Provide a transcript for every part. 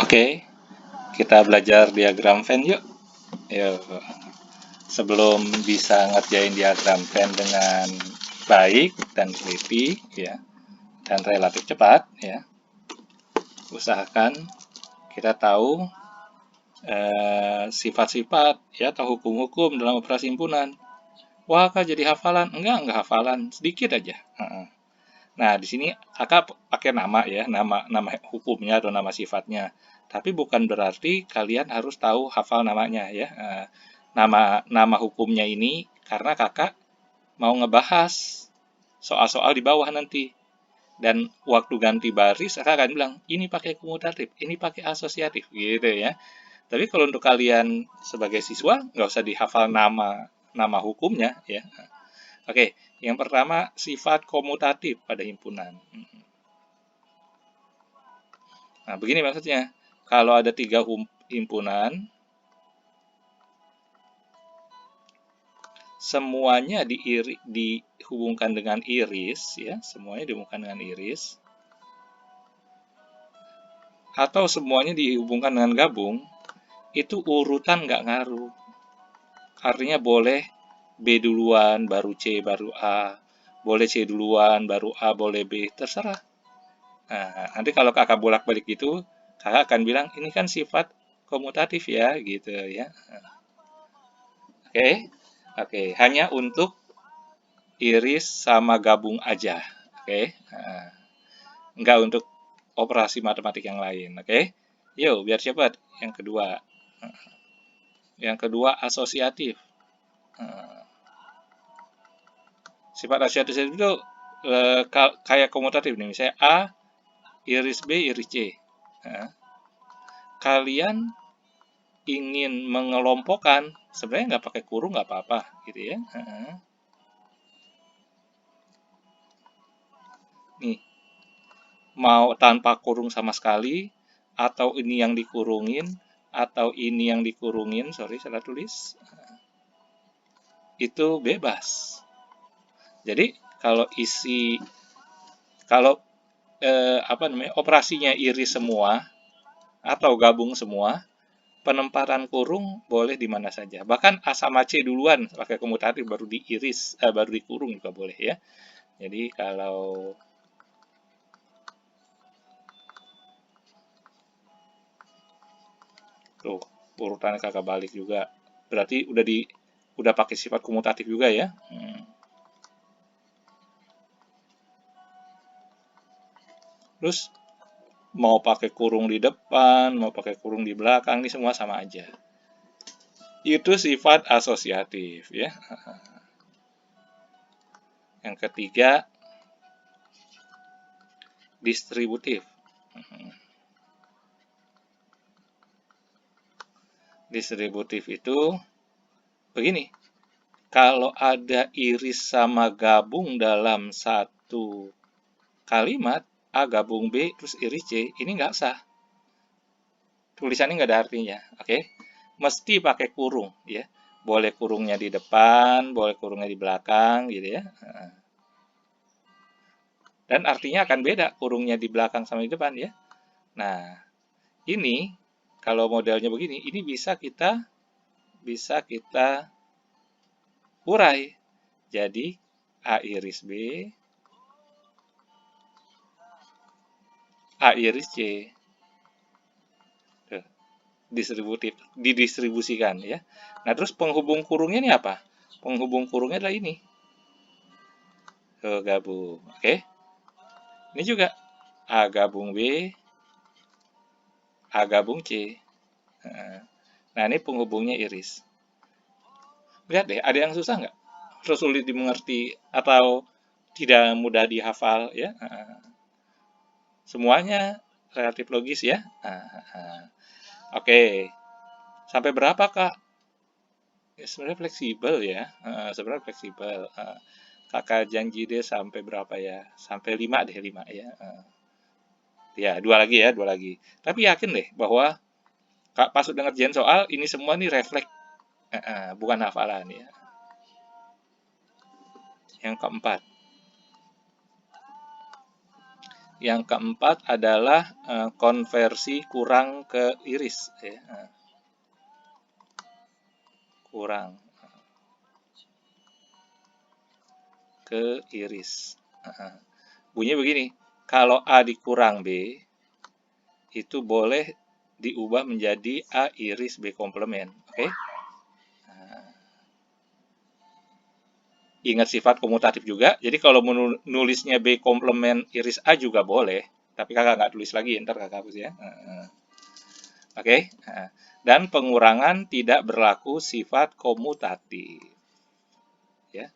Oke, kita belajar diagram Venn yuk. Yuk, sebelum bisa ngerjain diagram Venn dengan baik dan teliti, ya, dan relatif cepat, ya, usahakan kita tahu sifat-sifat, ya, atau hukum-hukum dalam operasi himpunan. Wah, Kak, jadi hafalan? Enggak hafalan, sedikit aja. Nah, di sini kakak pakai nama ya, nama hukumnya atau nama sifatnya. Tapi bukan berarti kalian harus tahu hafal namanya ya. Nama hukumnya ini karena kakak mau ngebahas soal-soal di bawah nanti. Dan waktu ganti baris kakak akan bilang, ini pakai komutatif, ini pakai asosiatif gitu ya. Tapi kalau untuk kalian sebagai siswa nggak usah dihafal nama hukumnya ya. Oke, yang pertama sifat komutatif pada himpunan. Nah, begini maksudnya. Kalau ada 3 himpunan, semuanya dihubungkan dengan iris, ya, semuanya dihubungkan dengan iris, atau semuanya dihubungkan dengan gabung, itu urutan nggak ngaruh. Artinya boleh B duluan, baru C, baru A. Boleh C duluan, baru A, boleh B, terserah. Nah, nanti kalau kakak bolak-balik gitu, kakak akan bilang, ini kan sifat komutatif ya, gitu ya. Oke, oke, hanya untuk iris sama gabung aja. Oke, nggak untuk operasi matematik yang lain. Oke, yuk biar cepat. Yang kedua asosiatif. Sifat asosiatif itu kayak komutatif nih, misalnya A iris B iris C. Kalian ingin mengelompokkan, sebenarnya nggak pakai kurung nggak apa-apa gitu ya. Nih, mau tanpa kurung sama sekali, atau ini yang dikurungin, atau ini yang dikurungin, sorry salah tulis, itu bebas. Jadi kalau operasinya iris semua atau gabung semua, penempatan kurung boleh di mana saja. Bahkan A sama C duluan pakai komutatif baru diiris, baru dikurung juga boleh ya. Jadi kalau tuh urutannya kakak balik juga, berarti udah pakai sifat komutatif juga ya. Terus mau pakai kurung di depan, mau pakai kurung di belakang, ini semua sama aja. Itu sifat asosiatif ya. Yang ketiga distributif. Distributif itu begini. Kalau ada iris sama gabung dalam satu kalimat, A gabung B terus iris C, ini nggak sah. Tulisannya nggak ada artinya, oke? Mesti pakai kurung, ya. Boleh kurungnya di depan, boleh kurungnya di belakang, gitu ya. Dan artinya akan beda kurungnya di belakang sama di depan, ya. Nah, ini kalau modelnya begini, ini bisa kita urai. Jadi A iris B, A iris C. Didistribusikan ya. Nah, terus penghubung kurungnya ini apa? Penghubung kurungnya adalah ini. Gabung. Oke. Ini juga A gabung B, A gabung C. Nah, ini penghubungnya iris. Lihat deh, ada yang susah nggak? Atau sulit dimengerti atau tidak mudah dihafal ya? Semuanya relatif logis ya. Oke. Sampai berapa, Kak? Ya, sebenarnya fleksibel ya. Sebenarnya fleksibel. Kakak janji deh sampai berapa ya? Sampai 5 deh, 5 ya. Ya, 2 lagi ya, 2 lagi. Tapi yakin deh bahwa Kak pas udah ngerjain soal, ini semua nih refleks, bukan hafalan ya. Yang keempat, Yang keempat adalah konversi kurang ke iris, ya. Kurang ke iris. Bunyinya begini, kalau A dikurang B, itu boleh diubah menjadi A iris B komplement. Oke? Ingat sifat komutatif juga, jadi kalau nulisnya B komplement iris A juga boleh, tapi kakak nggak tulis lagi, ntar kakak hapus ya. Oke? Dan pengurangan tidak berlaku sifat komutatif. Ya.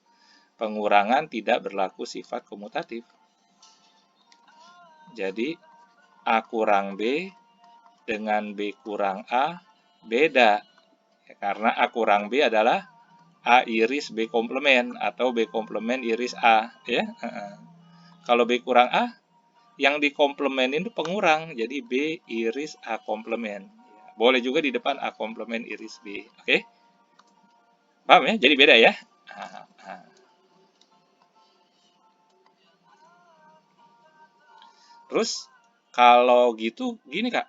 Pengurangan tidak berlaku sifat komutatif. Jadi A kurang B dengan B kurang A beda. Ya, karena A kurang B adalah A iris B komplement atau B komplement iris A, ya. Kalau B kurang A, yang dikomplemenin itu pengurang, jadi B iris A komplement. Boleh juga di depan A komplement iris B, oke? Paham ya? Jadi beda ya. Terus kalau gitu gini Kak,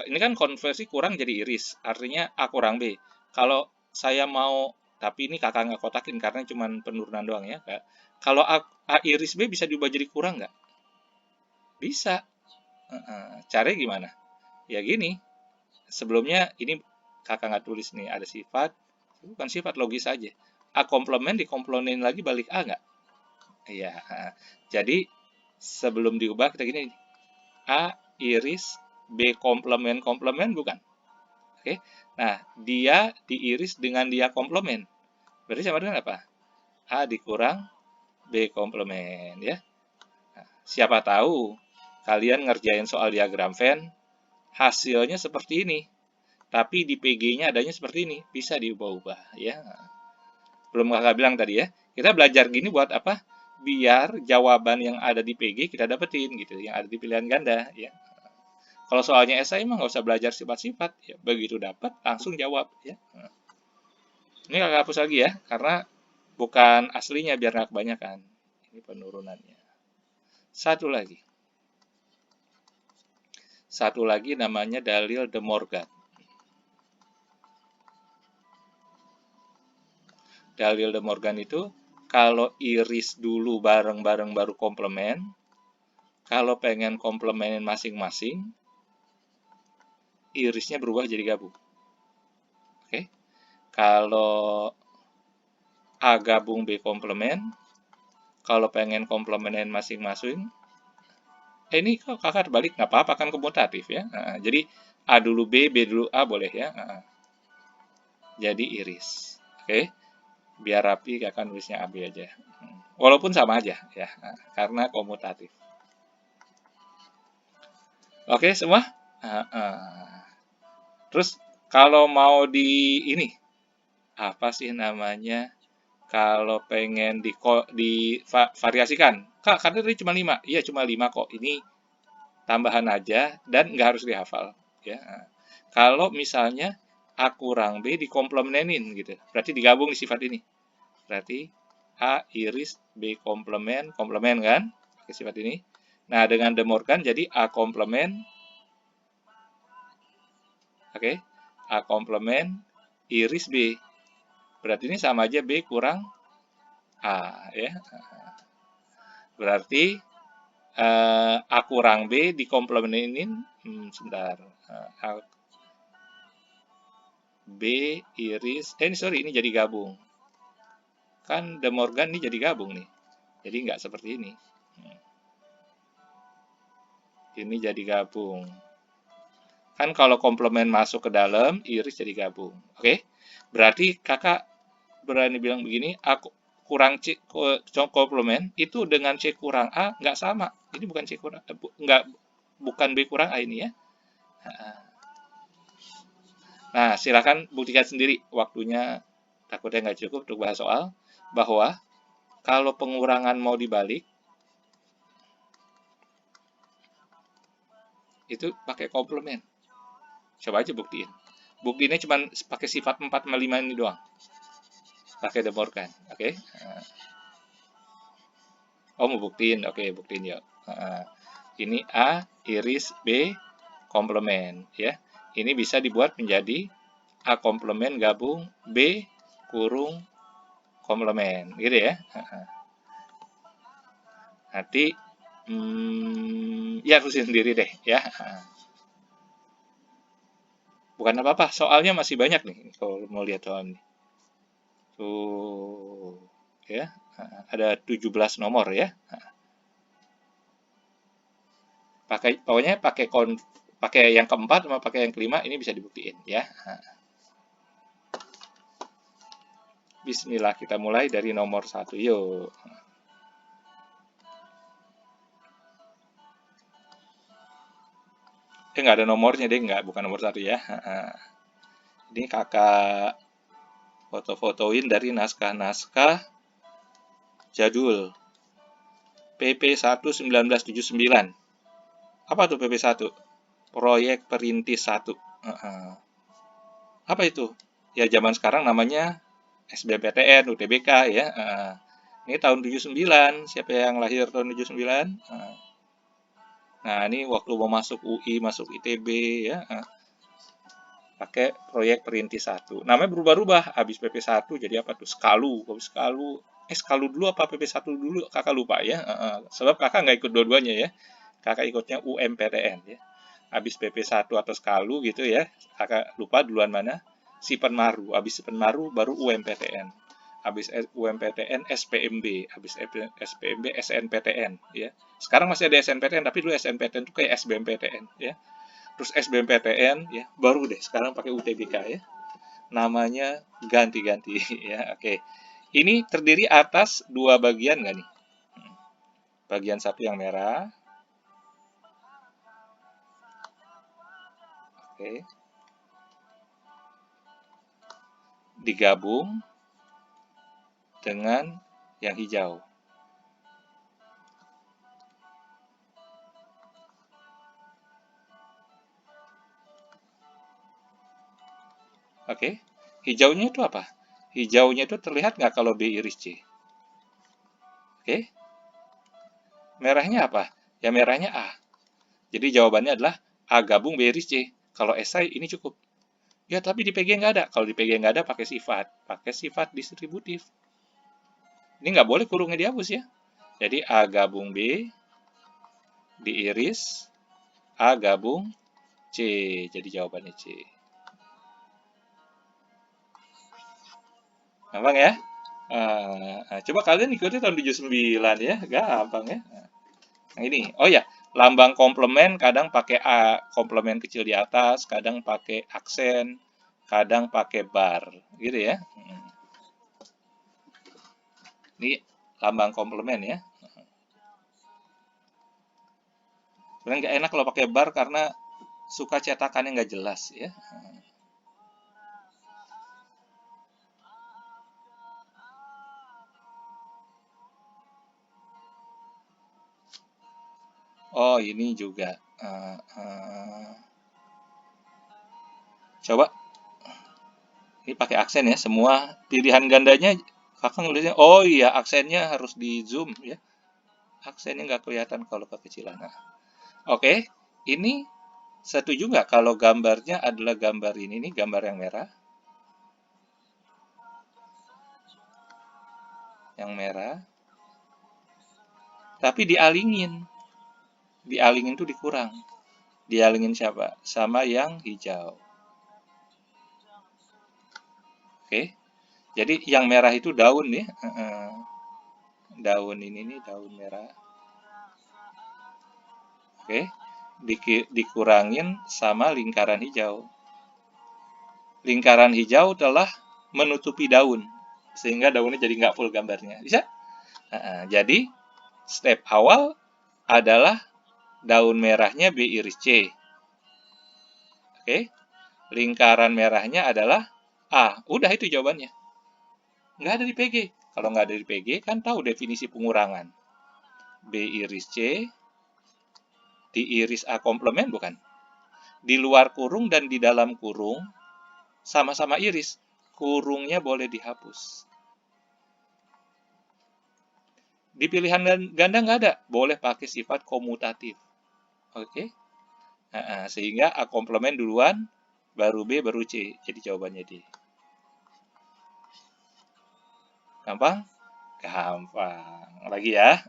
ini kan konversi kurang jadi iris, artinya A kurang B. Kalau saya mau, tapi ini kakak nggak kotakin karena cuma penurunan doang ya Kak. Kalau A iris B bisa diubah jadi kurang nggak? Bisa. Caranya gimana? Ya gini, sebelumnya ini kakak nggak tulis nih, ada sifat, bukan sifat logis aja. A komplement dikomplementin lagi balik A nggak? Iya. Jadi sebelum diubah kita gini, A iris B komplement bukan? Oke. Nah, dia diiris dengan dia komplement. Berarti sama dengan apa? A dikurang B komplement ya. Nah, siapa tahu kalian ngerjain soal diagram Venn hasilnya seperti ini. Tapi di PG-nya adanya seperti ini, bisa diubah-ubah ya. Belum kakak bilang tadi ya. Kita belajar gini buat apa? Biar jawaban yang ada di PG kita dapetin gitu, yang ada di pilihan ganda ya. Kalau soalnya esai mah nggak usah belajar sifat-sifat, ya begitu dapat langsung jawab ya. Ini kakak hapus lagi ya, karena bukan aslinya biar nggak kebanyakan. Ini penurunannya. Satu lagi namanya dalil De Morgan. Dalil De Morgan itu kalau iris dulu bareng-bareng baru komplement, kalau pengen komplemenin masing-masing, irisnya berubah jadi gabung. Oke. Kalau A gabung B komplement, kalau pengen komplemenin masing-masing, ini kok kakak terbalik, nggak apa-apa kan komutatif ya. Jadi A dulu B, B dulu A boleh ya. Jadi iris. Oke. Biar rapi kakak nulisnya AB aja. Walaupun sama aja ya, karena komutatif. Oke semua? Terus kalau mau di ini, apa sih namanya? Kalau pengen divariasikan, Kak, karena tadi cuma 5. Iya, cuma 5 kok. Ini tambahan aja dan nggak harus dihafal. Ya. Kalau misalnya A kurang B dikomplemenin gitu, berarti digabung di sifat ini. Berarti A iris B komplement kan? Pakai sifat ini. Nah, dengan De Morgan jadi A komplement, oke, A komplement iris B. Berarti ini sama aja B kurang A ya. Berarti A kurang B dikomplemenin, sebentar. B iris, ini jadi gabung. Kan De Morgan ini jadi gabung nih. Jadi nggak seperti ini. Ini jadi gabung. Kan kalau komplement masuk ke dalam, iris jadi gabung. Oke? Berarti kakak berani bilang begini, aku kurang C komplement itu dengan C kurang A nggak sama. Ini bukan C kurang, bukan B kurang A ini ya. Nah, silakan buktikan sendiri. Waktunya takutnya nggak cukup untuk bahas soal. Bahwa kalau pengurangan mau dibalik, itu pakai komplement. Coba aja buktiin. Buktinya cuma pakai sifat 4 sama 5 ini doang. Pakai De Morgan. Oke. Oh, mau buktiin. Oke, buktiin ya. Ini A iris B komplement ya. Ini bisa dibuat menjadi A komplement gabung B kurung komplement gitu ya. Nanti ya terusin sendiri deh ya. Bukan apa-apa, soalnya masih banyak nih kalau mau lihat soal ini. Tuh ya. Ada 17 nomor ya. Pokoknya pakai yang keempat sama pakai yang kelima ini bisa dibuktiin ya. Bismillah, kita mulai dari nomor 1 yuk. Nggak ada nomornya deh, bukan nomor 1 ya. Ini kakak foto-fotoin dari naskah-naskah jadul PP 1 1979. Apa tuh PP 1? Proyek Perintis 1. Apa itu? Ya zaman sekarang namanya SBMPTN, UTBK ya. Ini tahun 79, siapa yang lahir tahun 79? Nah, ini waktu mau masuk UI, masuk ITB ya. Pakai proyek Perintis 1. Namanya berubah-ubah, habis PP 1 jadi apa tuh? Skalu, Skalu dulu apa PP 1 dulu? Kakak lupa ya. Sebab kakak nggak ikut dua-duanya ya. Kakak ikutnya UMPTN ya. Habis PP 1 atau Skalu gitu ya. Kakak lupa duluan mana? Sipenmaru. Habis Sipenmaru baru UMPTN. Habis UMPTN SPMB. Habis SPMB SNPTN ya. Sekarang masih ada SNPTN, tapi dulu SNPTN itu kayak SBMPTN ya. Terus SBMPTN ya, baru deh sekarang pakai UTBK ya. Namanya ganti-ganti ya. Oke. Ini terdiri atas 2 bagian nggak nih? Bagian satu yang merah. Oke. Digabung dengan yang hijau. Oke. Hijaunya itu apa? Hijaunya itu terlihat nggak kalau B iris C? Oke. Merahnya apa? Ya merahnya A. Jadi jawabannya adalah A gabung B iris C. Kalau esai ini cukup. Ya tapi di PG nggak ada. Kalau di PG nggak ada pakai sifat. Pakai sifat distributif. Ini nggak boleh kurungnya dihapus ya. Jadi A gabung B diiris A gabung C. Jadi jawabannya C. Gampang ya? Coba kalian ikuti tahun 79 ya. Gampang ya. Nah ini. Oh ya, lambang komplement kadang pakai A komplement kecil di atas, kadang pakai aksen, kadang pakai bar. Gitu ya. Ini lambang komplement ya. Sebenarnya nggak enak kalau pakai bar karena suka cetakannya nggak jelas ya. Oh ini juga. Coba ini pakai aksen ya. Semua pilihan gandanya kakak nulisnya. Oh iya aksennya harus di zoom ya. Aksennya nggak kelihatan kalau kekecilan. Nah, oke, ini setuju nggak kalau gambarnya adalah gambar ini nih, gambar yang merah? Yang merah. Tapi dialingin. Dialingin tuh dikurang. Dialingin siapa? Sama yang hijau. Oke. Jadi yang merah itu daun ya. Daun ini nih, daun merah. Oke. Dikurangin sama lingkaran hijau. Lingkaran hijau telah menutupi daun. Sehingga daunnya jadi nggak full gambarnya. Bisa? Jadi step awal adalah daun merahnya B iris C. Oke. Lingkaran merahnya adalah A. Udah itu jawabannya. Nggak ada di PG. Kalau nggak ada di PG, kan tahu definisi pengurangan. B iris C diiris A komplement bukan? Di luar kurung dan di dalam kurung sama-sama iris. Kurungnya boleh dihapus. Di pilihan ganda nggak ada, boleh pakai sifat komutatif. Oke? Sehingga A komplement duluan, baru B, baru C. Jadi jawabannya D. Gampang? Gampang. Lagi ya.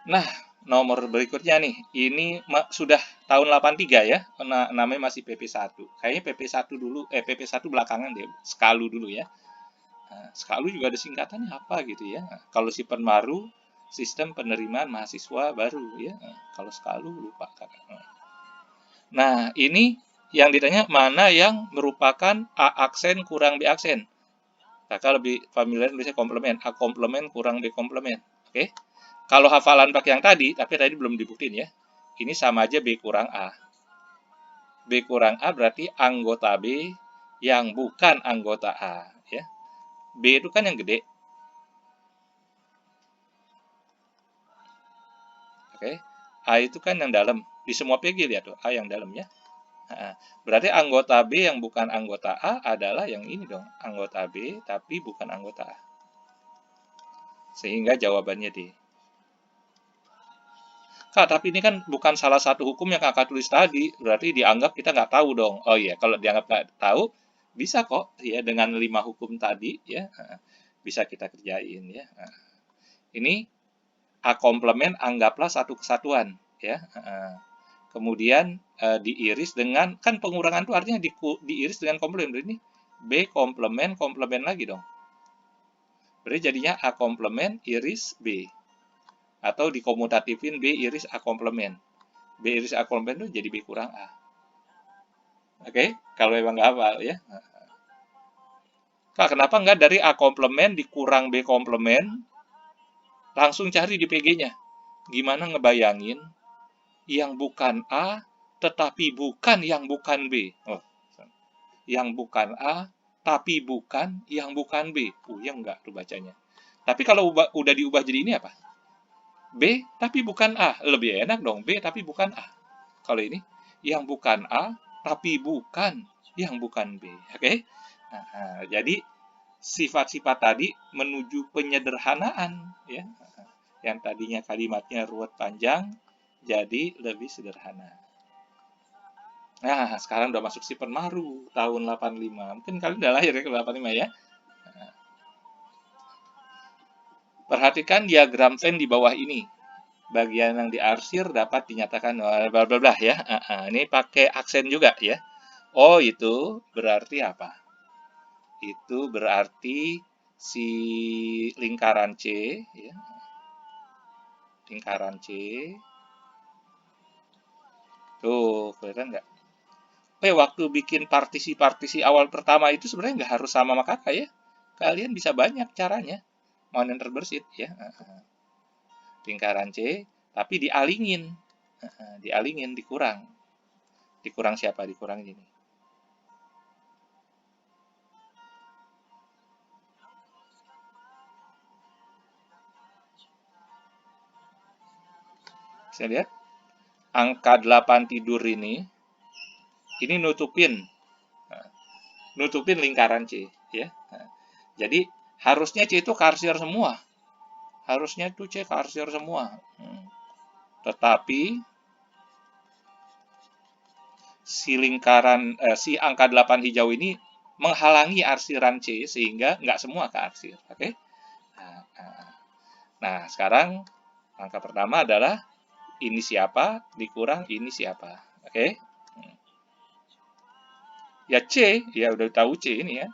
Nah, nomor berikutnya nih. Ini sudah tahun 83 ya. Namanya masih PP1. Kayaknya PP1 dulu, PP1 belakangan deh. Skalu dulu ya. Skalu juga ada singkatannya apa gitu ya. Kalau si Penmaru, sistem penerimaan mahasiswa baru ya. Kalau Skalu lupa. Nah, ini yang ditanya mana yang merupakan A aksen kurang B aksen. Kakak lebih familiar biasanya komplement. A komplement kurang B komplement. Oke. Kalau hafalan pakai yang tadi, tapi tadi belum dibuktiin ya. Ini sama aja B kurang A. B kurang A berarti anggota B yang bukan anggota A. Ya. B itu kan yang gede. Oke. A itu kan yang dalam. Di semua PG lihat tuh, A yang dalam ya. Berarti anggota B yang bukan anggota A adalah yang ini dong. Anggota B tapi bukan anggota A. Sehingga jawabannya D. Kak, tapi ini kan bukan salah satu hukum yang kakak tulis tadi. Berarti dianggap kita nggak tahu dong. Oh iya, kalau dianggap nggak tahu, bisa kok ya dengan 5 hukum tadi ya. Bisa kita kerjain ya. Ini A komplement anggaplah satu kesatuan ya. Kemudian diiris dengan, kan pengurangan itu artinya diiris dengan komplement. Berarti ini B komplement lagi dong. Berarti jadinya A komplement iris B. Atau dikomutatifin B iris A komplement. B iris A komplement itu jadi B kurang A. Oke, kalau memang nggak hafal ya. Kak, kenapa nggak dari A komplement dikurang B komplement, langsung cari di PG-nya? Gimana ngebayangin yang bukan A, tetapi bukan yang bukan B? Oh, yang bukan A, tapi bukan yang bukan B. Yang enggak tuh bacanya. Tapi kalau udah diubah jadi ini apa? B, tapi bukan A. Lebih enak dong, B, tapi bukan A. Kalau ini, yang bukan A, tapi bukan yang bukan B. Oke? Jadi, sifat-sifat tadi menuju penyederhanaan. Ya. Yang tadinya kalimatnya ruwet panjang, jadi lebih sederhana. Nah, sekarang udah masuk si Penmaru tahun 85. Mungkin kalian udah lahir ya ke 85 ya. Perhatikan diagram Venn di bawah ini. Bagian yang diarsir dapat dinyatakan bla bla bla ya. Ini pakai aksen juga ya. Oh, itu berarti apa? Itu berarti si lingkaran C ya. Lingkaran C. Tuh, kelihatan nggak? Waktu bikin partisi-partisi awal pertama itu sebenarnya nggak harus sama kakak ya. Kalian bisa banyak caranya. Mau yang terbersit ya. Lingkaran C, tapi dialingin. Dialingin, dikurang. Dikurang siapa? Dikurang ini. Bisa lihat? Angka 8 tidur ini nutupin lingkaran C ya. Jadi harusnya C itu karsir semua. Harusnya itu C karsir semua. Tetapi si lingkaran si angka 8 hijau ini menghalangi arsiran C sehingga nggak semua kearsir. Oke? Nah, sekarang angka pertama adalah ini siapa dikurang ini siapa. Oke? Ya C, ya udah tahu C ini ya.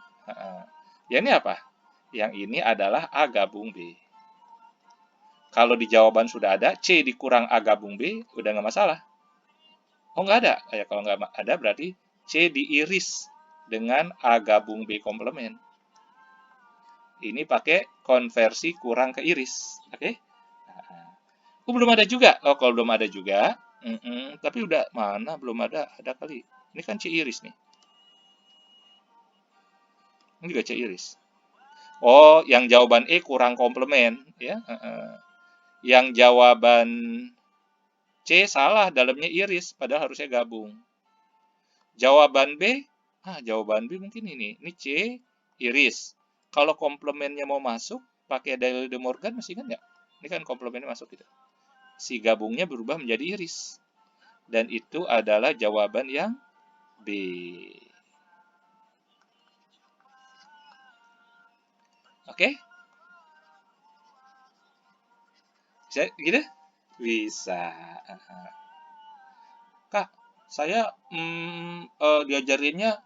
Ya ini apa? Yang ini adalah A gabung B. Kalau di jawaban sudah ada C dikurang A gabung B, udah nggak masalah. Oh nggak ada. Ya kalau nggak ada berarti C diiris dengan A gabung B komplement. Ini pakai konversi kurang ke iris. Oke? Belum ada juga. Oh kalau belum ada juga, tapi udah mana belum ada. Ada kali. Ini kan C iris nih. Ini juga C iris. Oh, yang jawaban E kurang komplement, ya. Yang jawaban C salah, dalamnya iris, padahal harusnya gabung. Jawaban B Jawaban B mungkin ini. Ini C, iris. Kalau komplemennya mau masuk, pakai Dalil De Morgan masih kan nggak? Ini kan komplemennya masuk gitu. Si gabungnya berubah menjadi iris. Dan itu adalah jawaban yang B. Oke? Bisa gitu? Bisa. Kak, saya diajarinnya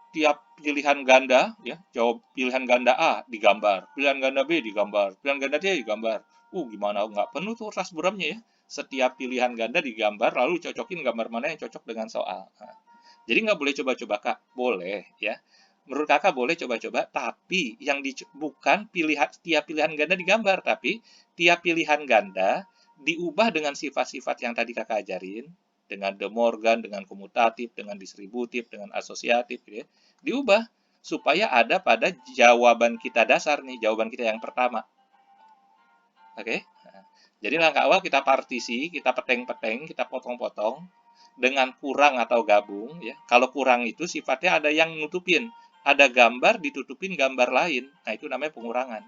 tiap pilihan ganda, ya, jawab pilihan ganda A digambar, pilihan ganda B digambar, pilihan ganda C digambar. Gimana nggak penuh tuh ras buramnya ya. Setiap pilihan ganda digambar, lalu cocokin gambar mana yang cocok dengan soal. Nah, jadi nggak boleh coba-coba Kak, boleh ya. Menurut Kakak boleh coba-coba, tapi yang bukan tiap pilihan ganda digambar, tapi tiap pilihan ganda diubah dengan sifat-sifat yang tadi Kakak ajarin, dengan De Morgan, dengan komutatif, dengan distributif, dengan asosiatif, gitu ya, diubah supaya ada pada jawaban kita dasar nih, jawaban kita yang pertama. Oke? Nah, jadi langkah awal kita partisi, kita peteng-peteng, kita potong-potong dengan kurang atau gabung, ya. Kalau kurang itu sifatnya ada yang nutupin, ada gambar ditutupin gambar lain. Nah, itu namanya pengurangan.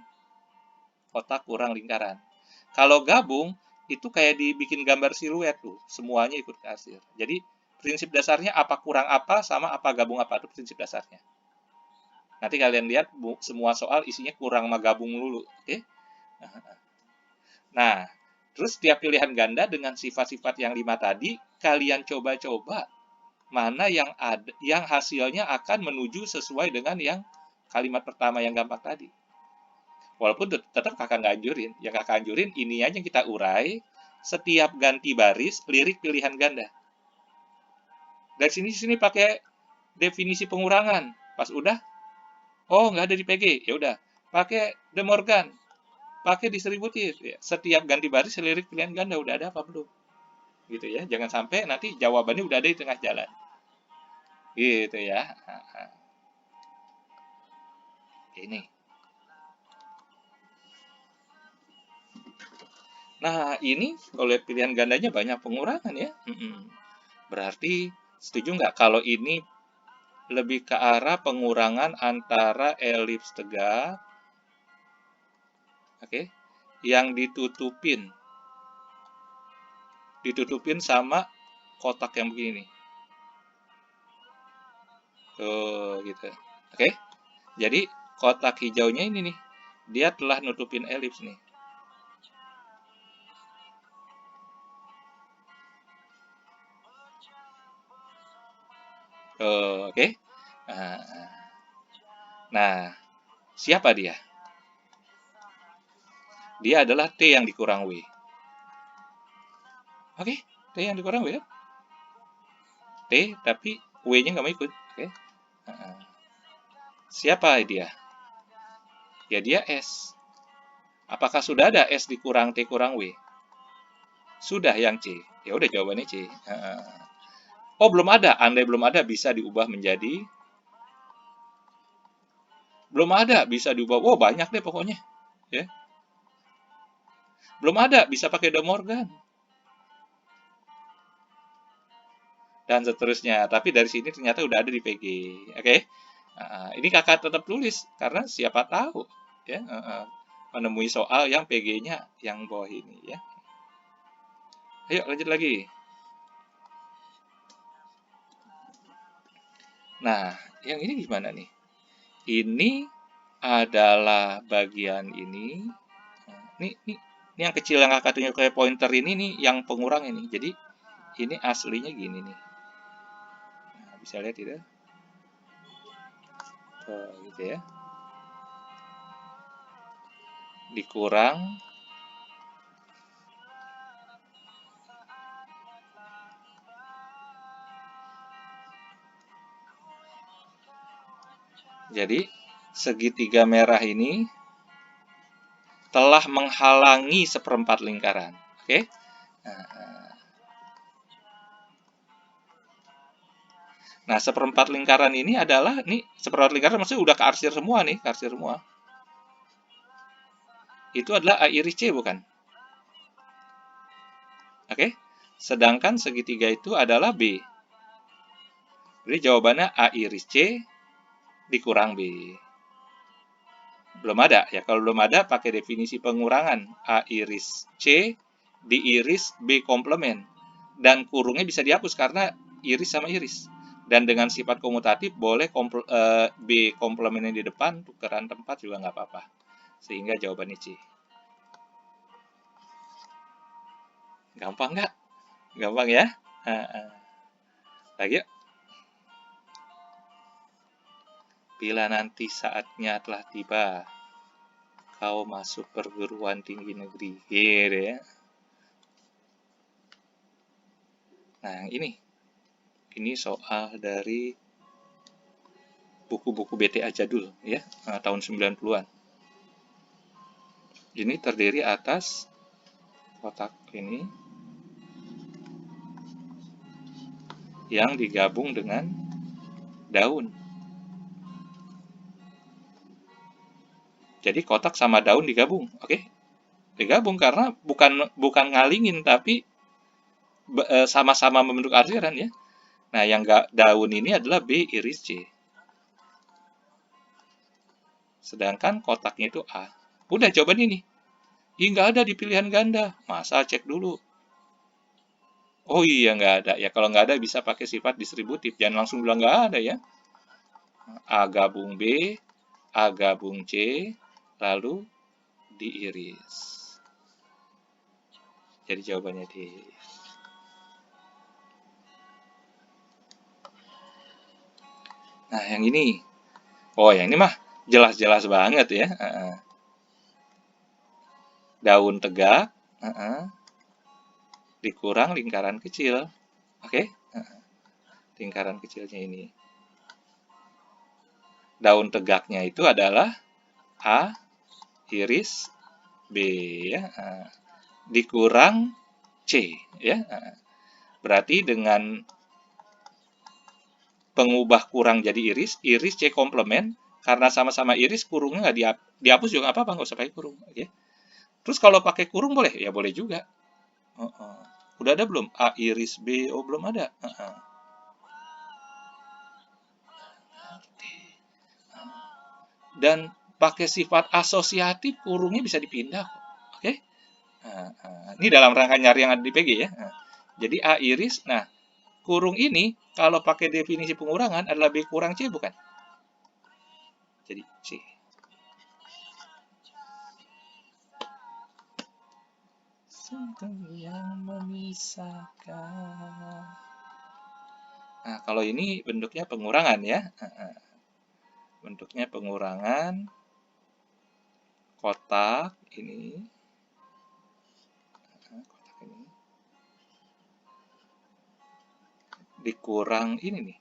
Kotak kurang lingkaran. Kalau gabung, itu kayak dibikin gambar siluet tuh, semuanya ikut kasir. Jadi prinsip dasarnya apa kurang apa sama apa gabung apa, itu prinsip dasarnya. Nanti kalian lihat semua soal isinya kurang sama gabung dulu, oke? Nah, terus tiap pilihan ganda dengan sifat-sifat yang 5 tadi, kalian coba-coba mana yang ada, yang hasilnya akan menuju sesuai dengan yang kalimat pertama yang gampang tadi. Walaupun tetap kakak nggak anjurin. Yang kakak anjurin ini aja yang kita urai, setiap ganti baris, lirik pilihan ganda. Dari sini pakai definisi pengurangan. Pas udah, nggak ada di PG. Ya udah, pakai De Morgan, pakai distributif. Ya, setiap ganti baris, lirik pilihan ganda. Udah ada apa belum? Gitu ya. Jangan sampai nanti jawabannya udah ada di tengah jalan. Gitu ya. Ini. Nah, ini oleh pilihan gandanya banyak pengurangan ya. Berarti setuju nggak kalau ini lebih ke arah pengurangan antara elips tegak, oke, yang ditutupin sama kotak yang begini. Tuh, gitu. Oke. Jadi kotak hijaunya ini nih, dia telah nutupin elips nih. Oke. Nah, siapa dia? Dia adalah T yang dikurang W. Oke, T yang dikurang W ya. T, tapi W-nya nggak mau ikut. Oke. Siapa dia? Ya dia S. Apakah sudah ada S dikurang T kurang W? Sudah yang C. Ya udah jawabannya C. Oh, belum ada. Andai belum ada bisa diubah menjadi belum ada bisa diubah. Oh, banyak deh pokoknya. Ya. Belum ada bisa pakai De Morgan. Dan seterusnya. Tapi dari sini ternyata udah ada di PG. Oke. Ini kakak tetap tulis karena siapa tahu ya menemui soal yang PG-nya yang bawah ini ya. Ayo lanjut lagi. Nah, yang ini gimana nih? Ini adalah bagian ini. Ini yang kecil yang kakak tunjuk kayak pointer ini nih yang pengurang ini. Jadi ini aslinya gini nih. Nah, bisa lihat tidak? Tuh, gitu ya. Dikurang. Jadi segitiga merah ini telah menghalangi seperempat lingkaran. Oke? Nah, seperempat lingkaran ini adalah nih seperempat lingkaran maksudnya udah kearsir semua nih, kearsir semua. Itu adalah A iris C bukan? Oke? Sedangkan segitiga itu adalah B. Jadi jawabannya A iris C dikurang B. Belum ada ya. Kalau belum ada, pakai definisi pengurangan. A iris C diiris B komplement. Dan kurungnya bisa dihapus karena iris sama iris. Dan dengan sifat komutatif boleh B komplementnya di depan, tukeran tempat juga nggak apa-apa. Sehingga jawabannya C. Gampang nggak? Gampang ya? Lagi yuk. Bila nanti saatnya telah tiba, kau masuk perguruan tinggi negeri. Gitu ya. Nah, ini soal dari buku-buku BTA jadul ya, tahun 90-an. Ini terdiri atas kotak ini yang digabung dengan daun. Jadi kotak sama daun digabung, oke? Digabung karena bukan ngalingin, tapi sama-sama membentuk artiran ya. Nah, yang daun ini adalah B iris C. Sedangkan kotaknya itu A. Udah jawaban ini. Ih, nggak ada di pilihan ganda. Masa cek dulu. Oh iya, nggak ada. Ya kalau nggak ada bisa pakai sifat distributif. Jangan langsung bilang nggak ada ya. A gabung B, A gabung C, lalu diiris. Jadi jawabannya D. Nah, yang ini. Oh, yang ini mah jelas-jelas banget ya. Daun tegak, dikurang lingkaran kecil. Oke? Lingkaran kecilnya ini. Daun tegaknya itu adalah A iris B ya. Dikurang C ya. Berarti dengan pengubah kurang jadi iris, iris C komplement, karena sama-sama iris, kurungnya nggak dihapus juga nggak apa-apa, nggak usah pakai kurung. Oke. Terus kalau pakai kurung boleh? Ya boleh juga. Udah ada belum? A iris B, oh belum ada. Dan pakai sifat asosiatif, kurungnya bisa dipindah. Oke? Ini dalam rangka nyari yang ada di PG ya. Jadi A iris, nah kurung ini kalau pakai definisi pengurangan adalah B kurang C bukan? Jadi C. Yang memisahkan. Nah, kalau ini bentuknya pengurangan ya. Bentuknya pengurangan kotak ini. Kotak ini. Dikurang ini nih.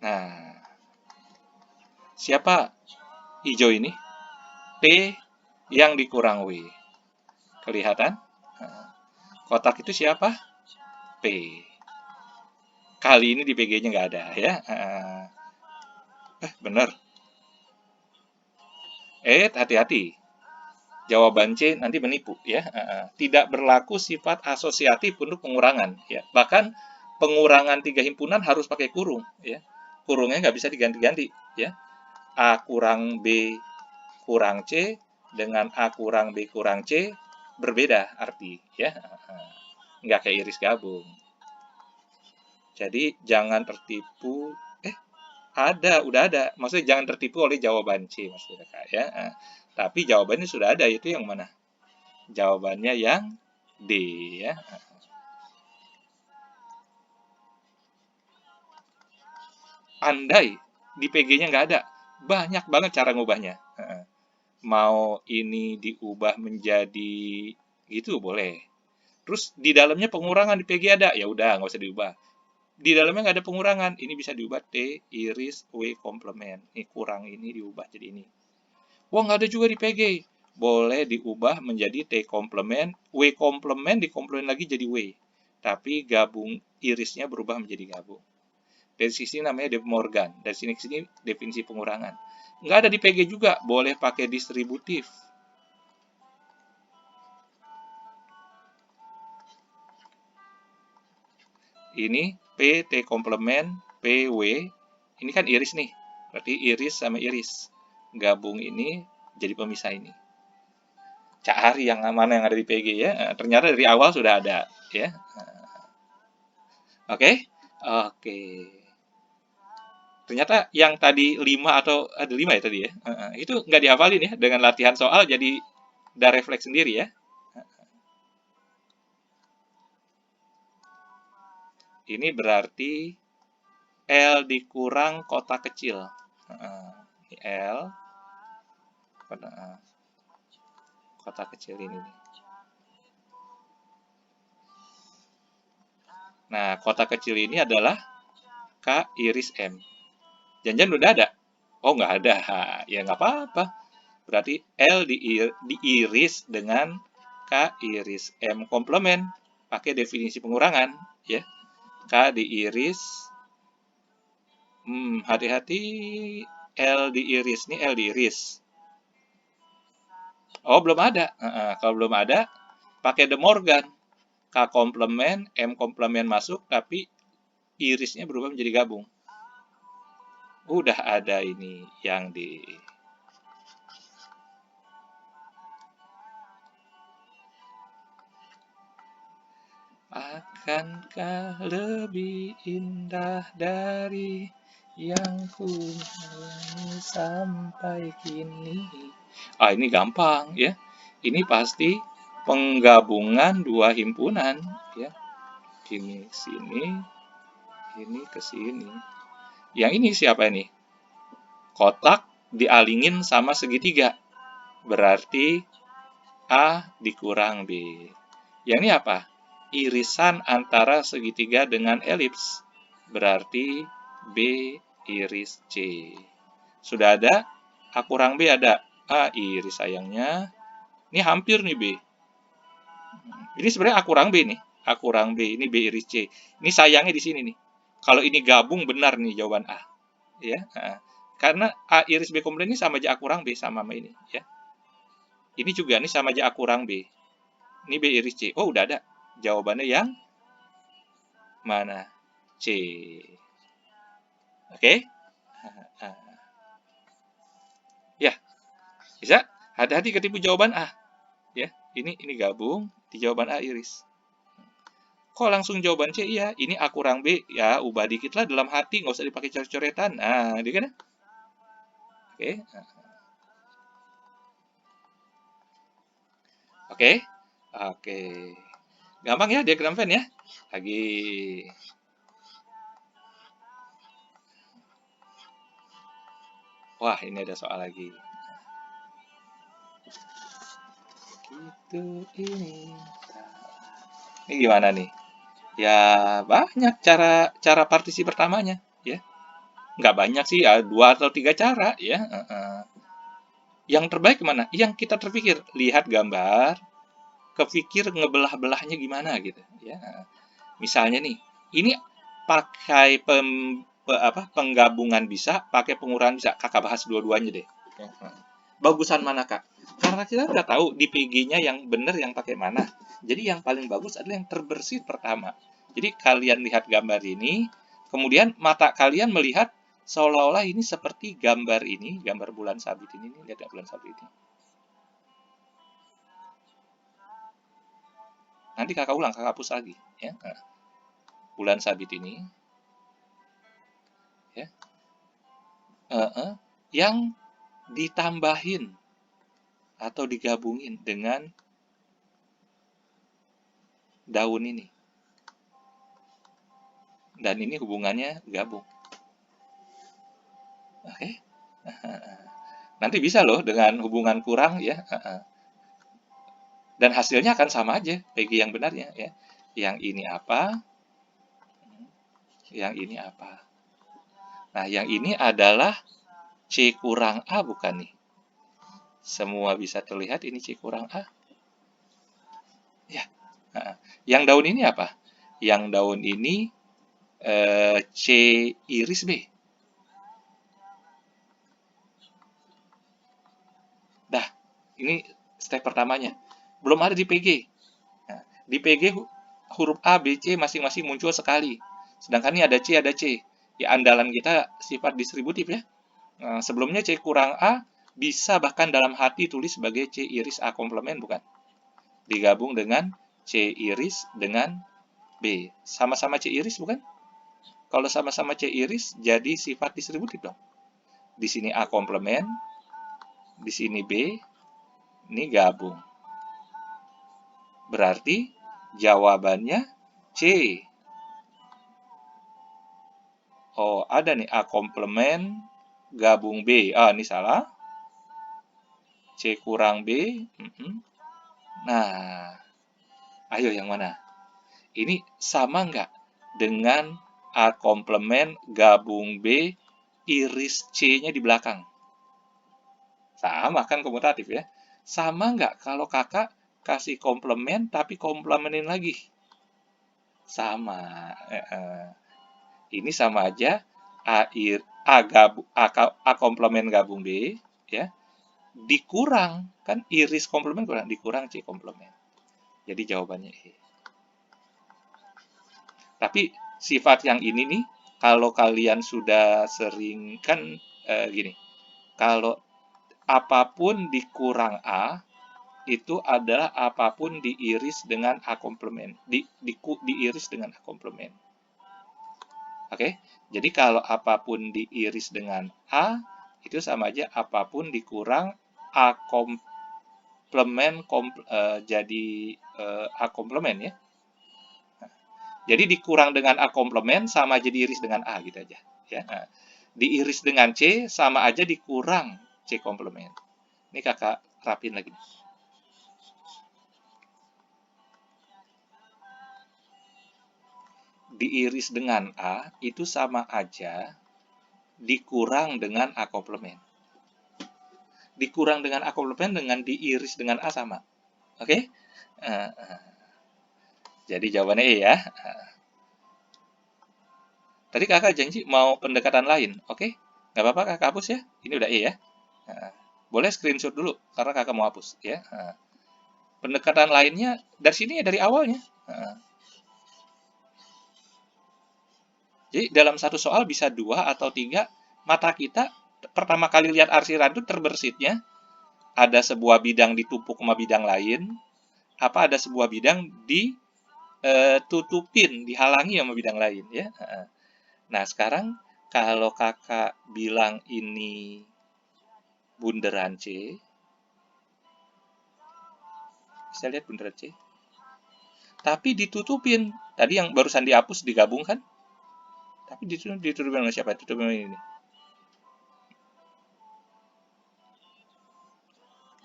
Nah, siapa hijau ini? T yang dikurang W. Kelihatan? Kotak itu siapa? P. Kali ini di PG-nya nggak ada ya. Bener. Hati-hati. Jawaban C nanti menipu ya. Tidak berlaku sifat asosiatif untuk pengurangan ya. Bahkan pengurangan 3 himpunan harus pakai kurung ya. Kurungnya nggak bisa diganti-ganti ya. A kurang B kurang C dengan A kurang B kurang C berbeda arti ya. Nggak kayak iris gabung. Jadi jangan tertipu. Udah ada. Maksudnya jangan tertipu oleh jawaban C maksudnya ya. Tapi jawabannya sudah ada, itu yang mana? Jawabannya yang D ya. Andai di PG-nya nggak ada, banyak banget cara ngubahnya. Mau ini diubah menjadi gitu boleh. Terus di dalamnya pengurangan di PG ada, ya udah nggak usah diubah. Di dalamnya nggak ada pengurangan, ini bisa diubah T iris W komplement. Ini kurang ini diubah jadi ini. Wah nggak ada juga di PG. Boleh diubah menjadi T komplement, W komplement dikomplement lagi jadi W. Tapi gabung irisnya berubah menjadi gabung. Dari sini namanya De Morgan. Dari sini ke sini definisi pengurangan. Nggak ada di PG juga, boleh pakai distributif. Ini P, T komplement, P, W. Ini kan iris nih. Berarti iris sama iris. Gabung ini jadi pemisah ini. Cari yang mana yang ada di PG ya. Ternyata dari awal sudah ada ya. Oke? Oke. Ternyata yang tadi 5 atau ada 5 ya tadi ya. Itu nggak dihafalin ya. Dengan latihan soal jadi udah refleks sendiri ya. Ini berarti L dikurang kotak kecil. Ini L kotak kecil ini. Nah, kotak kecil ini adalah K iris M. Jangan udah ada? Oh, nggak ada. Ya nggak apa-apa. Berarti L diiris dengan K iris M komplement. Pakai definisi pengurangan. Ya. K diiris. Hati-hati. L diiris. Ini L diiris. Oh, belum ada. Kalau belum ada, pakai De Morgan. K komplement, M komplement masuk, tapi irisnya berubah menjadi gabung. Udah ada ini yang di... Akankah lebih indah dari yang ku alami sampai kini? Ini gampang ya. Ini pasti penggabungan dua himpunan ya. Ini sini, ini ke sini. Yang ini siapa ini? Kotak dialingin sama segitiga. Berarti A dikurang B. Yang ini apa? Irisan antara segitiga dengan elips. Berarti B iris C. Sudah ada? A kurang B ada. A iris sayangnya. Ini hampir nih B. Ini sebenarnya A kurang B nih. A kurang B, ini B iris C. Ini sayangnya di sini nih. Kalau ini gabung benar nih jawaban A. Ya, karena A iris B komplement ini sama aja A kurang B sama ini ya. Ini juga nih sama aja A kurang B. Ini B iris C. Oh, udah ada. Jawabannya yang mana? C. Oke? Ya. Bisa? Hati-hati ketipu jawaban A. Ya, ini gabung di jawaban A iris. Kok langsung jawaban C? Iya, ini A kurang B. Ya, ubah dikit lah dalam hati, nggak usah dipakai coret-coretan. Nah, dia kan? Oke. Oke. Oke. Gampang ya diagram Venn ya? Lagi. Wah, ini ada soal lagi. Gitu ini. Ini gimana nih? Ya banyak cara partisi pertamanya ya. Nggak banyak sih, ya 2 atau 3 cara ya. Yang terbaik mana? Yang kita terpikir, lihat gambar, kepikir ngebelah-belahnya gimana gitu ya. Misalnya nih, ini pakai penggabungan bisa, pakai pengurangan bisa. Kakak bahas dua-duanya deh. Bagusan mana Kak? Karena kita udah tahu di PG-nya yang benar yang pakai mana. Jadi yang paling bagus adalah yang terbersih pertama. Jadi kalian lihat gambar ini, kemudian mata kalian melihat seolah-olah ini seperti gambar ini, gambar bulan sabit ini. Lihat ya bulan sabit ini. Nanti kakak ulang, kakak hapus lagi. Ya. Bulan sabit ini. Ya. Yang ditambahin atau digabungin dengan daun ini. Dan ini hubungannya gabung. Oke. Nanti bisa loh dengan hubungan kurang ya. Dan hasilnya akan sama aja, PG yang benarnya ya. Yang ini apa? Yang ini apa? Nah, yang ini adalah C kurang A bukan nih? Semua bisa terlihat ini C kurang A. Ya. Yang daun ini apa? Yang daun ini C iris B. Dah, ini step pertamanya. Belum ada di PG. Nah, di PG huruf A, B, C masing-masing muncul sekali. Sedangkan ini ada C, ada C. Ya, andalan kita sifat distributif ya. Sebelumnya C kurang A bisa bahkan dalam hati tulis sebagai C iris A komplement, bukan? Digabung dengan C iris dengan B. Sama-sama C iris, bukan? Kalau sama-sama C iris, jadi sifat distributif dong. Di sini A komplement, di sini B, ini gabung. Berarti jawabannya C. Oh, ada nih A komplement gabung B. Ah, ini salah. C kurang B. Nah, ayo yang mana? Ini sama nggak dengan A komplement gabung B iris C-nya di belakang? Sama kan, komutatif ya? Sama nggak kalau kakak kasih komplement tapi komplementin lagi? Sama. Ini sama aja A komplement gabung B ya, dikurang kan iris komplement kurang, dikurang C komplement. Jadi jawabannya E. Tapi sifat yang ini nih, kalau kalian sudah sering kan gini, kalau apapun dikurang A itu adalah apapun diiris dengan A komplement, diiris dengan A komplement. Oke, jadi kalau apapun diiris dengan A itu sama aja apapun dikurang A komplement jadi A komplement ya. Jadi dikurang dengan A komplement sama aja diiris dengan A gitu aja ya. Nah, diiris dengan C sama aja dikurang C komplement. Ini kakak rapin lagi. Diiris dengan A itu sama aja dikurang dengan A komplement. Dikurang dengan A komplement dengan diiris dengan A sama. Oke? Jadi jawabannya E ya. Tadi kakak janji mau pendekatan lain. Oke? Nggak apa-apa kakak hapus ya. Ini udah E ya. Boleh screenshot dulu karena kakak mau hapus ya. Pendekatan lainnya dari sini ya, dari awalnya. Jadi dalam satu soal bisa 2 atau 3, mata kita pertama kali lihat arsiran itu terbersitnya ada sebuah bidang ditumpuk sama bidang lain, apa ada sebuah bidang ditutupin, dihalangi sama bidang lain ya. Nah, sekarang kalau kakak bilang ini bunderan C, bisa lihat bunderan C, tapi ditutupin, tadi yang barusan dihapus digabungkan, tapi ditutupin sama siapa? Ditutupin ini.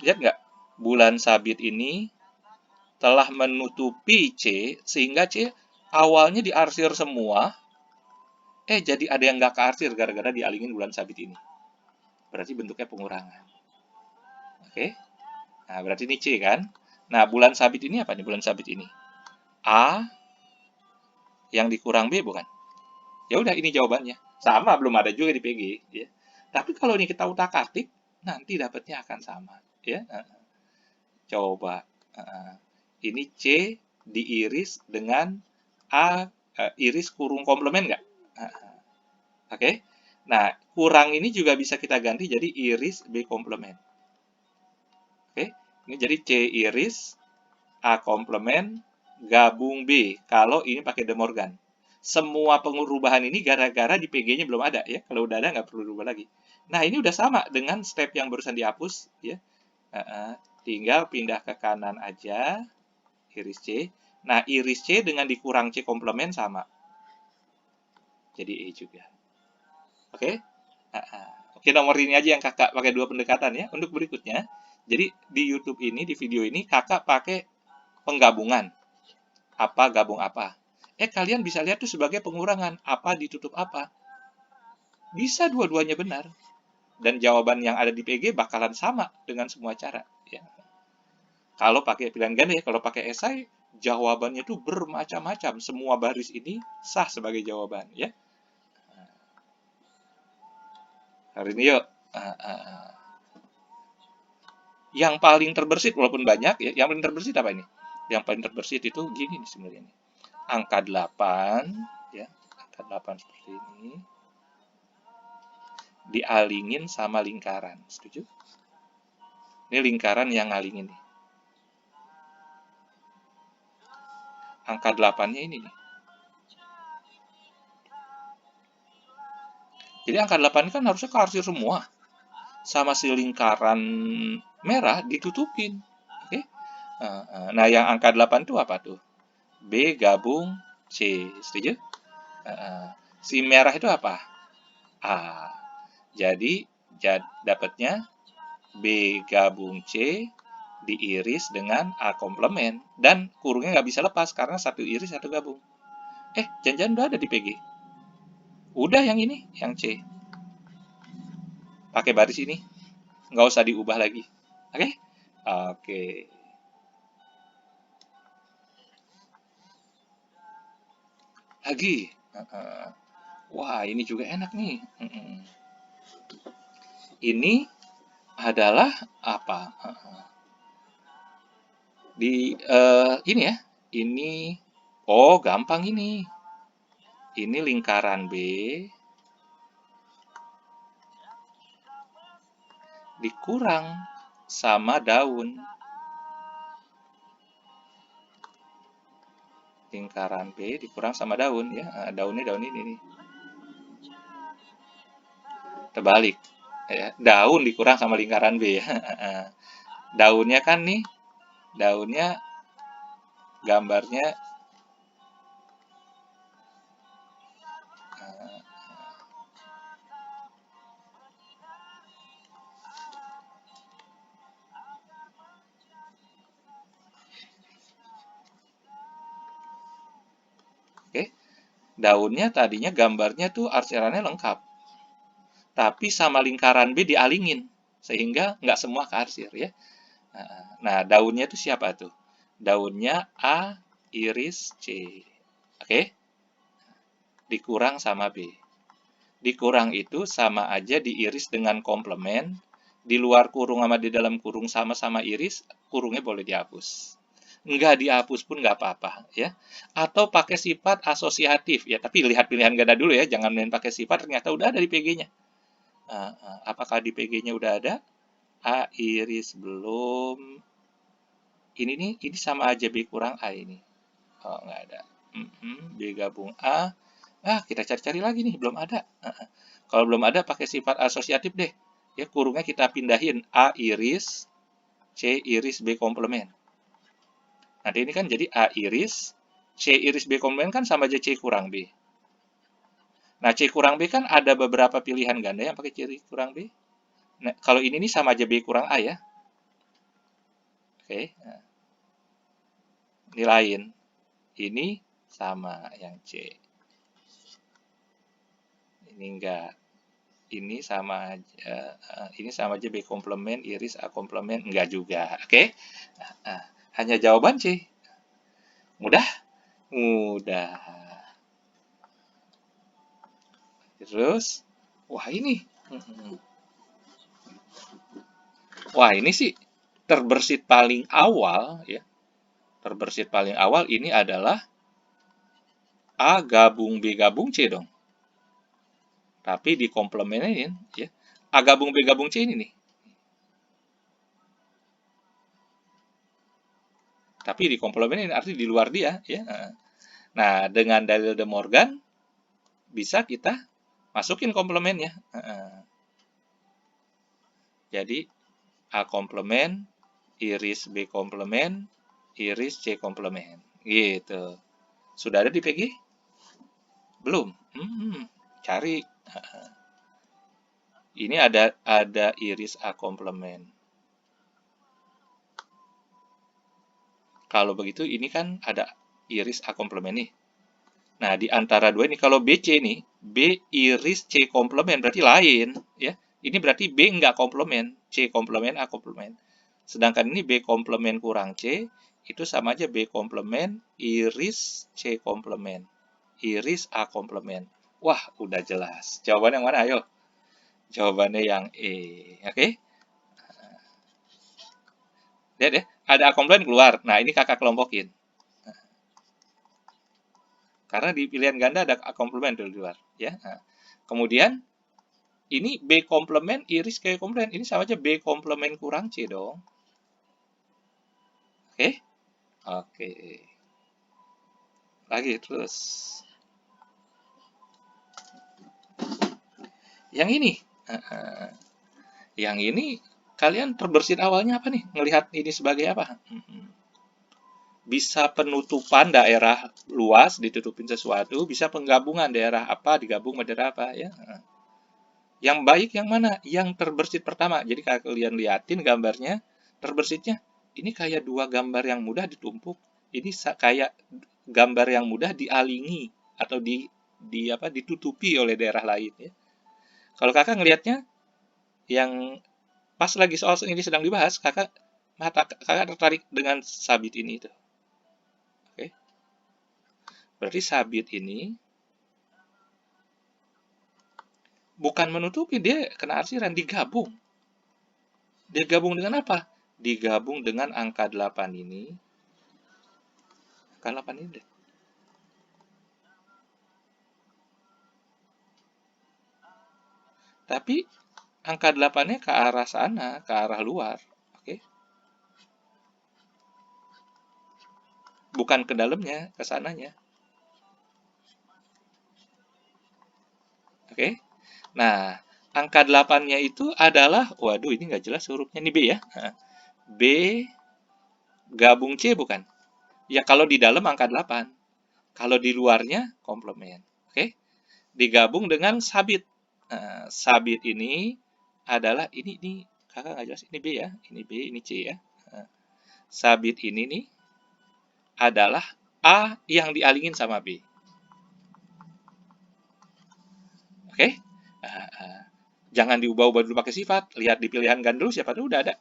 Lihat nggak? Bulan sabit ini telah menutupi C, sehingga C awalnya diarsir semua, jadi ada yang nggak kearsir gara-gara dialingin bulan sabit ini. Berarti bentuknya pengurangan. Oke? Nah, berarti ini C kan? Nah, bulan sabit ini apa nih bulan sabit ini? A yang dikurang B bukan? Ya udah, ini jawabannya. Sama, belum ada juga di PG ya. Tapi kalau ini kita utak-atik, nanti dapatnya akan sama ya. Coba ini C diiris dengan A iris kurung komplement nggak? Oke. Nah, kurang ini juga bisa kita ganti jadi iris B komplement. Oke. Ini jadi C iris A komplement gabung B. Kalau ini pakai De Morgan. Semua pengurubahan ini gara-gara di PG-nya belum ada ya. Kalau udah ada nggak perlu rubah lagi. Nah, ini udah sama dengan step yang barusan dihapus ya. Tinggal pindah ke kanan aja iris C. Nah, iris C dengan dikurang C komplement sama. Jadi E juga. Oke? Oke, nomor ini aja yang kakak pakai 2 pendekatan ya. Untuk berikutnya, jadi di YouTube ini, di video ini, kakak pakai penggabungan. Apa gabung apa. Kalian bisa lihat tuh sebagai pengurangan. Apa ditutup apa. Bisa dua-duanya benar. Dan jawaban yang ada di PG bakalan sama dengan semua cara. Ya. Kalau pakai pilihan ganda ya, kalau pakai esai, jawabannya tuh bermacam-macam. Semua baris ini sah sebagai jawaban. Ya. Hari ini yuk. Yang paling terbersit, walaupun banyak, ya, yang paling terbersit apa ini? Yang paling terbersit itu gini nih sebenarnya. Angka 8, ya. angka 8 seperti ini. Dialingin sama lingkaran. Setuju? Ini lingkaran yang ngalingin nih. Angka 8-nya ini nih. Jadi angka 8 ini kan harusnya kearsir semua. Sama si lingkaran merah ditutupin. Oke? Nah, yang angka 8 itu apa tuh? B gabung C. Setuju? Si merah itu apa? A. Jadi dapatnya B gabung C diiris dengan A komplement. Dan kurungnya nggak bisa lepas karena satu iris, satu gabung. Jangan-jangan udah ada di PG. Udah yang ini, yang C. Pakai baris ini. Nggak usah diubah lagi. Oke? Oke. Lagi. Wah, ini juga enak nih. Ini adalah apa? Ini ya. Ini, gampang ini. Ini lingkaran B dikurang sama daun. Lingkaran B dikurang sama daun ya. Daunnya daun ini nih. Terbalik. Ya, daun dikurang sama lingkaran B ya. Daunnya kan nih, daunnya gambarnya daunnya tadinya gambarnya tuh arsirannya lengkap. Tapi sama lingkaran B dialingin. Sehingga nggak semua kearsir ya. Nah, daunnya itu siapa tuh? Daunnya A, iris, C. Oke? Dikurang sama B. Dikurang itu sama aja diiris dengan komplement. Di luar kurung sama di dalam kurung sama-sama iris, kurungnya boleh dihapus. Nggak dihapus pun nggak apa-apa ya. Atau pakai sifat asosiatif ya, tapi lihat pilihan ganda dulu ya, jangan main pakai sifat ternyata udah ada di PG-nya. Apakah di PG-nya udah ada? A iris belum. Ini nih, ini sama aja B kurang A ini. Nggak ada. B gabung A. Kita cari-cari lagi nih, belum ada. Kalau belum ada, pakai sifat asosiatif deh. Ya, kurungnya kita pindahin A iris, C iris B komplement. Nanti ini kan jadi A iris, C iris B komplement kan sama aja C kurang B. Nah, C kurang B kan ada beberapa pilihan ganda yang pakai C kurang B. Nah, kalau ini nih sama aja B kurang A ya. Oke. Nah. Ini lain. Ini sama yang C. Ini enggak. Ini sama aja B komplement, iris A komplement, enggak juga. Oke? Hanya jawaban C. Mudah? Mudah. Terus, wah ini. Wah, ini sih terbersit paling awal ya. Terbersit paling awal ini adalah A gabung B gabung C dong. Tapi dikomplementin ya. A gabung B gabung C ini nih. Tapi dikomplementin artinya di luar dia ya. Nah, dengan dalil De Morgan bisa kita masukin komplemennya. Jadi A komplement, iris B komplement, iris C komplement. Gitu. Sudah ada di PG? Belum. Cari. Ini ada iris A komplement. Kalau begitu ini kan ada iris A komplement nih. Nah, di antara dua ini kalau BC nih, B iris C komplement berarti lain ya. Ini berarti B nggak komplement, C komplement A komplement. Sedangkan ini B komplement kurang C, itu sama aja B komplement iris C komplement. Iris A komplement. Wah, udah jelas. Jawaban yang mana? Ayo. Jawabannya yang E. Oke? Lihat ya, ada A komplement keluar. Nah, ini kakak kelompokin. Karena di pilihan ganda ada A komplement di luar, ya. Nah, kemudian ini B komplement iris ke komplement, ini sama aja B komplement kurang C dong. Oke? Oke. Lagi terus. Yang ini. Yang ini kalian terbersit awalnya apa nih? Ngelihat ini sebagai apa? Bisa penutupan daerah luas ditutupin sesuatu, bisa penggabungan daerah apa digabung sama daerah apa, ya. Yang baik yang mana? Yang terbersit pertama. Jadi kalau kalian liatin gambarnya, terbersitnya ini kayak dua gambar yang mudah ditumpuk. Ini kayak gambar yang mudah dialingi atau ditutupi oleh daerah lain, ya. Kalau kakak ngelihatnya yang pas lagi soal ini sedang dibahas, kakak tertarik dengan sabit ini itu. Oke. Berarti sabit ini bukan menutupi, dia kena arsiran, digabung. Dia gabung dengan apa? Digabung dengan angka 8 ini. Angka 8 ini deh. Tapi angka 8-nya ke arah sana, ke arah luar. Oke. Bukan ke dalamnya, ke sananya. Oke. Nah, angka 8-nya itu adalah, waduh ini nggak jelas hurufnya, ini B ya. B gabung C bukan? Ya kalau di dalam angka 8. Kalau di luarnya komplement. Oke. Digabung dengan sabit. Nah, sabit ini adalah ini kakak nggak jelas, ini B ya, ini B, ini C ya. Nah, sabit ini nih adalah A yang dialingin sama B. Oke? Jangan diubah-ubah dulu pakai sifat. Lihat di pilihan ganda dulu, siapa dulu udah ada.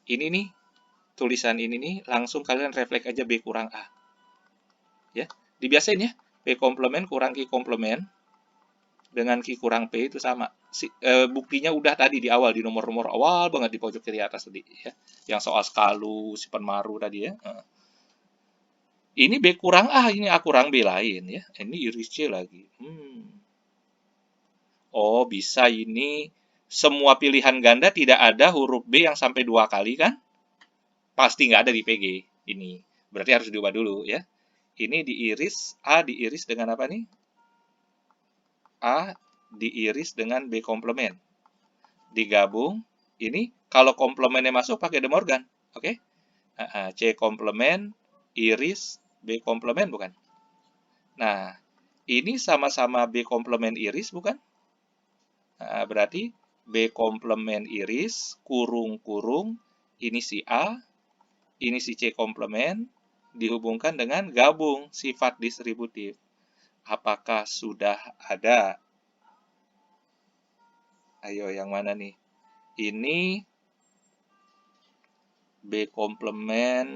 Ini nih, tulisan ini nih, langsung kalian refleks aja B kurang A. Ya, dibiasain ya. B komplement kurang Q komplement dengan Q kurang P itu sama. Buktinya udah tadi di awal, di nomor-nomor awal banget di pojok kiri atas tadi. Ya. Yang soal skalu, si penmaru tadi ya. Ini B kurang A, ini A kurang B lain ya. Ini iris C lagi. Oh, bisa ini semua pilihan ganda tidak ada huruf B yang sampai 2 kali kan? Pasti nggak ada di PG ini. Berarti harus diubah dulu ya. Ini diiris, A diiris dengan apa nih? A diiris dengan B komplement. Digabung, ini kalau komplemennya masuk pakai De Morgan. Oke? C komplement, iris, B komplement bukan? Nah, ini sama-sama B komplement iris bukan? Nah, berarti B komplement iris, kurung-kurung, ini si A, ini si C komplement, dihubungkan dengan gabung sifat distributif. Apakah sudah ada? Ayo, yang mana nih? Ini B komplement,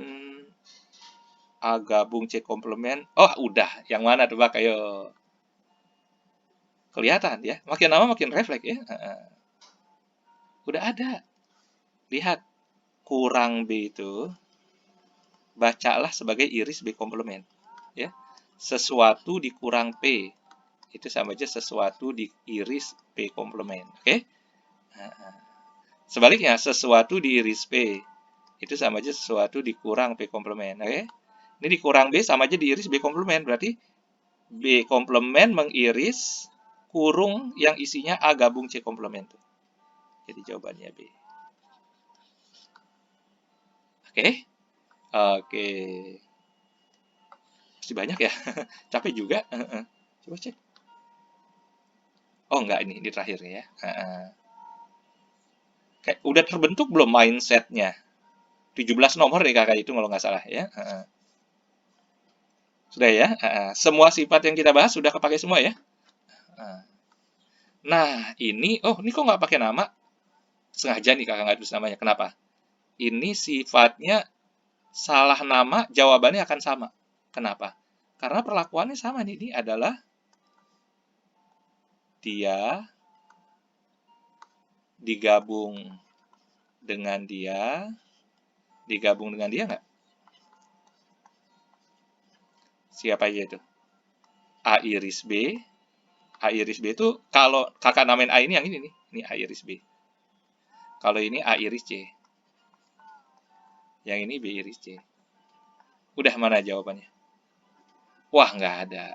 A gabung C komplement. Oh, udah. Yang mana tuh, Bak? Ayo. Kelihatan ya. Makin lama makin refleks ya. Udah ada. Lihat. Kurang B itu bacalah sebagai iris B komplement. Ya. Sesuatu dikurang P. Itu sama aja sesuatu di iris P komplement. Oke? Sebaliknya, sesuatu di iris P. Itu sama aja sesuatu dikurang P komplement. Oke? Ini dikurang B sama aja diiris B komplement. Berarti B komplement mengiris kurung yang isinya A gabung C komplement. Jadi jawabannya B. Oke? Oke. Masih banyak ya? Capek juga. Coba cek. Oh enggak, ini di terakhirnya ya. Kayak udah terbentuk belum mindsetnya? 17 nomor deh kakak itu kalau nggak salah ya. Sudah ya. Semua sifat yang kita bahas sudah kepake semua ya. Nah ini, oh ini kok nggak pakai nama? Sengaja nih kakak nggak tulis namanya. Kenapa? Ini sifatnya salah nama, jawabannya akan sama. Kenapa? Karena perlakuannya sama nih. Ini adalah dia digabung dengan dia nggak? Siapa aja itu? A iris B. A iris B itu kalau kakak namain A ini yang ini nih. Ini A iris B. Kalau ini A iris C. Yang ini B iris C. Udah mana jawabannya? Wah, nggak ada.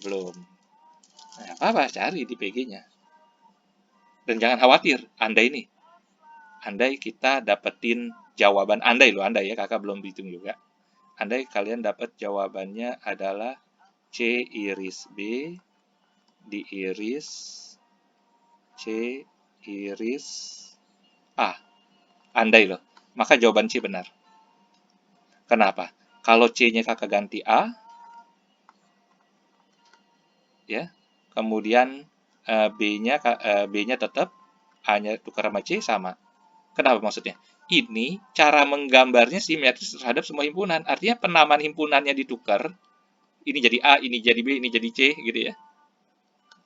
Belum. Nah, apa cari di PG-nya. Dan jangan khawatir, andai kita dapetin jawaban, andai ya, kakak belum hitung juga. Andai kalian dapat jawabannya adalah C iris B diiris C iris A. Andai loh, maka jawaban C benar. Kenapa? Kalau C-nya kakak ganti A, ya, kemudian B-nya tetap, A-nya tukar sama C sama. Kenapa maksudnya? Ini cara menggambarnya simetris terhadap semua himpunan. Artinya penamaan himpunannya ditukar, ini jadi A, ini jadi B, ini jadi C, gitu ya.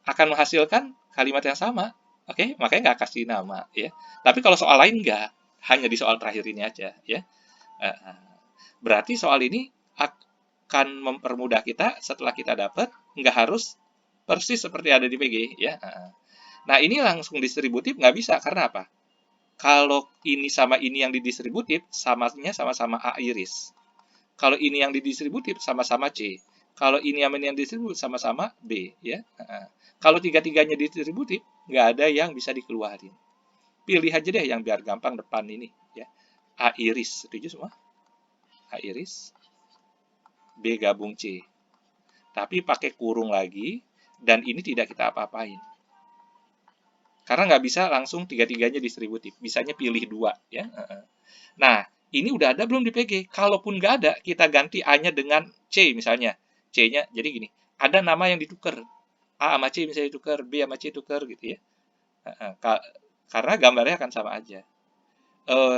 Akan menghasilkan kalimat yang sama. Oke, makanya nggak kasih nama, ya. Tapi kalau soal lain nggak, hanya di soal terakhir ini aja, ya. Berarti soal ini akan mempermudah kita setelah kita dapat, nggak harus persis seperti ada di PG, ya. Nah, ini langsung distributif nggak bisa, karena apa? Kalau ini sama ini yang didistributif, sama-sama A iris. Kalau ini yang didistributif, sama-sama C. Kalau ini yang didistributif, sama-sama B. Ya. Kalau tiga-tiganya didistributif, nggak ada yang bisa dikeluarin. Pilih aja deh yang biar gampang depan ini. Ya. A iris, setuju semua? A iris, B gabung C. Tapi pakai kurung lagi, dan ini tidak kita apa-apain. Karena nggak bisa langsung tiga-tiganya distributif. Bisanya pilih dua. Ya. Nah, ini udah ada belum di PG? Kalaupun nggak ada, kita ganti A-nya dengan C misalnya. C-nya, jadi gini, ada nama yang ditukar. A sama C misalnya ditukar, B sama C tukar gitu ya. Karena gambarnya akan sama aja.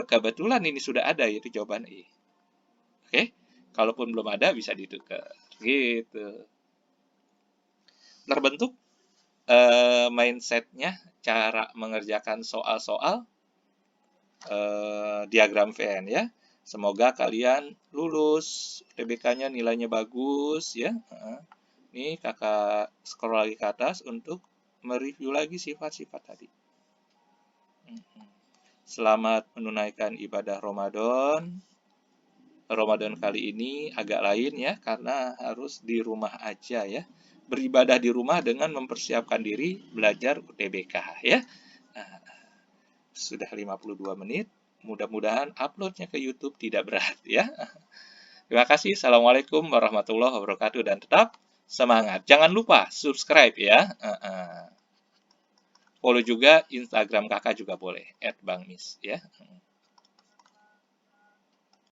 Kebetulan ini sudah ada, yaitu jawaban E. Oke? Kalaupun belum ada, bisa ditukar. Gitu. Terbentuk mindset-nya, cara mengerjakan soal-soal diagram Venn ya. Semoga kalian lulus, UTBK-nya nilainya bagus ya. Ini kakak scroll lagi ke atas untuk mereview lagi sifat-sifat tadi. Selamat menunaikan ibadah Ramadan. Ramadan kali ini agak lain ya, karena harus di rumah aja ya. Beribadah di rumah dengan mempersiapkan diri belajar UTBK ya. Sudah 52 menit. Mudah-mudahan uploadnya ke YouTube tidak berat ya. Terima kasih. Assalamualaikum warahmatullahi wabarakatuh. Dan tetap semangat. Jangan lupa subscribe ya. Follow juga Instagram kakak juga boleh. @bangmis ya.